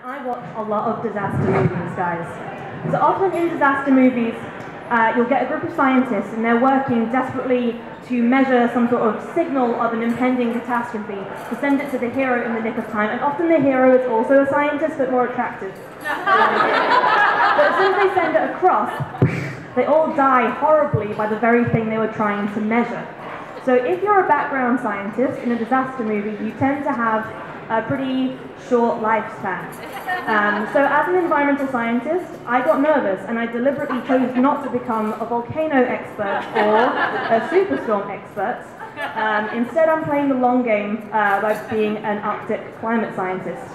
I watch a lot of disaster movies, guys. So often in disaster movies, you'll get a group of scientists and they're working desperately to measure some sort of signal of an impending catastrophe to send it to the hero in the nick of time. And often the hero is also a scientist, but more attractive. But as soon as they send it across, they all die horribly by the very thing they were trying to measure. So if you're a background scientist in a disaster movie, you tend to have a pretty short lifespan. So as an environmental scientist, I got nervous and I deliberately chose not to become a volcano expert or a superstorm expert. Instead, I'm playing the long game by being an Arctic climate scientist.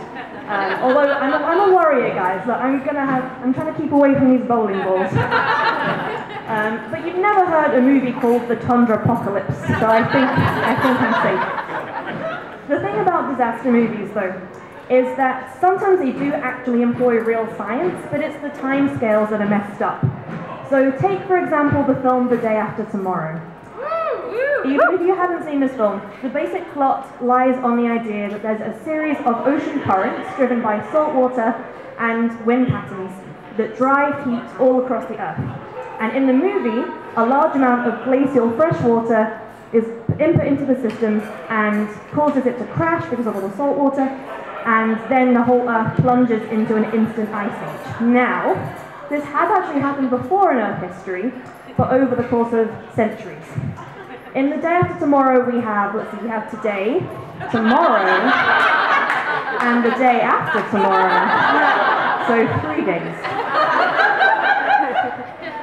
Although I'm a warrior, guys. Look, I'm trying to keep away from these bowling balls. But you've never heard a movie called The Tundra Apocalypse, so I think I'm safe. The thing about disaster movies, though, is that sometimes they do actually employ real science, but it's the timescales that are messed up. So take, for example, the film The Day After Tomorrow. Even if you haven't seen this film, the basic plot lies on the idea that there's a series of ocean currents driven by salt water and wind patterns that drive heat all across the Earth. And in the movie, a large amount of glacial fresh water is input into the system and causes it to crash because of all the salt water, and then the whole Earth plunges into an instant ice age. Now, this has actually happened before in Earth history, but over the course of centuries. In The Day After Tomorrow we have, we have today, tomorrow, and the day after tomorrow. So 3 days.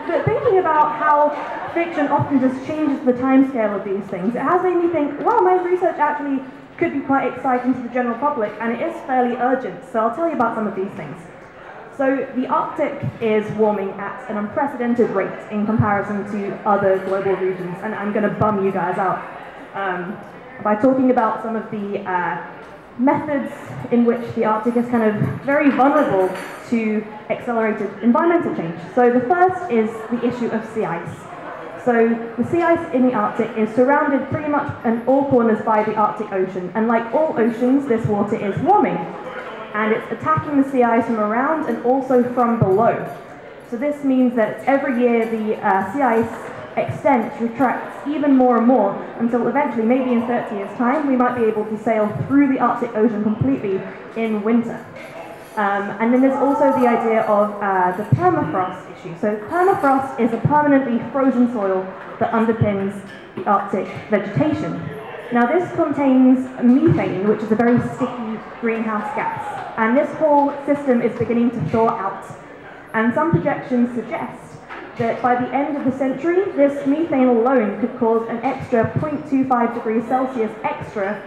But thinking about how fiction often just changes the timescale of these things, it has made me think, well, my research actually could be quite exciting to the general public, and it is fairly urgent, so I'll tell you about some of these things. So the Arctic is warming at an unprecedented rate in comparison to other global regions, and I'm going to bum you guys out by talking about some of the methods in which the Arctic is kind of very vulnerable to accelerated environmental change. So the first is the issue of sea ice. So the sea ice in the Arctic is surrounded pretty much in all corners by the Arctic Ocean, and like all oceans, this water is warming, and it's attacking the sea ice from around and also from below. So this means that every year the sea ice extends, retracts even more and more, until eventually, maybe in 30 years' time, we might be able to sail through the Arctic Ocean completely in winter. And then there's also the idea of the permafrost issue. So permafrost is a permanently frozen soil that underpins the Arctic vegetation. Now this contains methane, which is a very sticky greenhouse gas. And this whole system is beginning to thaw out. And some projections suggest that by the end of the century, this methane alone could cause an extra 0.25 degrees Celsius extra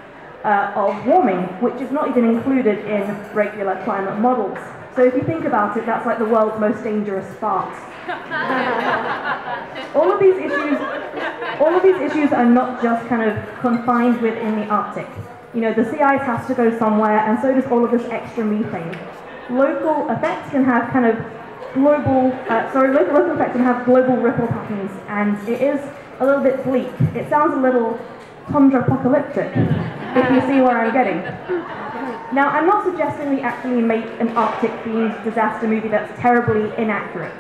of warming, which is not even included in regular climate models. So if you think about it, that's like the world's most dangerous fart. All of these issues are not just kind of confined within the Arctic. You know, the sea ice has to go somewhere, and so does all of this extra methane. Local effects can have kind of local effects can have global ripple patterns, and it is a little bit bleak. It sounds a little tundra apocalyptic, if you see where I'm getting. Now, I'm not suggesting we actually make an Arctic-themed disaster movie that's terribly inaccurate.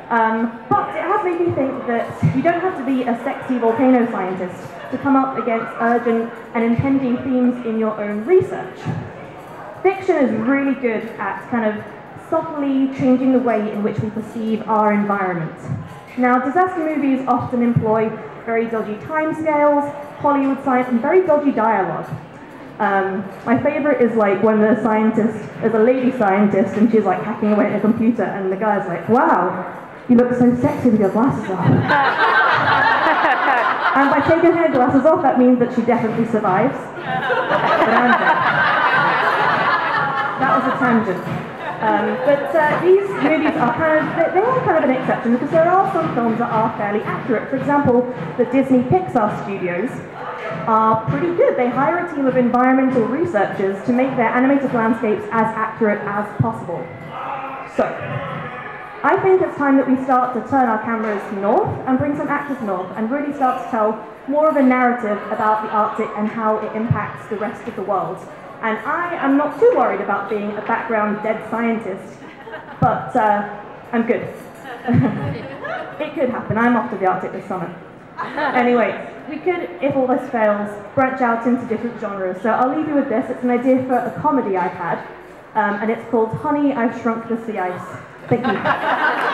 But it has made me think that you don't have to be a sexy volcano scientist to come up against urgent and impending themes in your own research. Fiction is really good at kind of subtly changing the way in which we perceive our environment. Now, disaster movies often employ very dodgy timescales, Hollywood science, and very dodgy dialogue. My favorite is like when the scientist is a lady scientist and she's like hacking away at a computer, and the guy's like, "Wow, you look so sexy with your glasses off." And by taking her glasses off, that means that she definitely survives. But I'm dead. That was a tangent. But these movies are they are kind of an exception, because there are some films that are fairly accurate. For example, the Disney Pixar studios are pretty good. They hire a team of environmental researchers to make their animated landscapes as accurate as possible. So, I think it's time that we start to turn our cameras north and bring some actors north and really start to tell more of a narrative about the Arctic and how it impacts the rest of the world. And I am not too worried about being a background dead scientist, but I'm good. It could happen. I'm off to the Arctic this summer. Anyway, we could, if all this fails, branch out into different genres. So I'll leave you with this. It's an idea for a comedy I've had, and it's called Honey, I've Shrunk the Sea Ice. Thank you.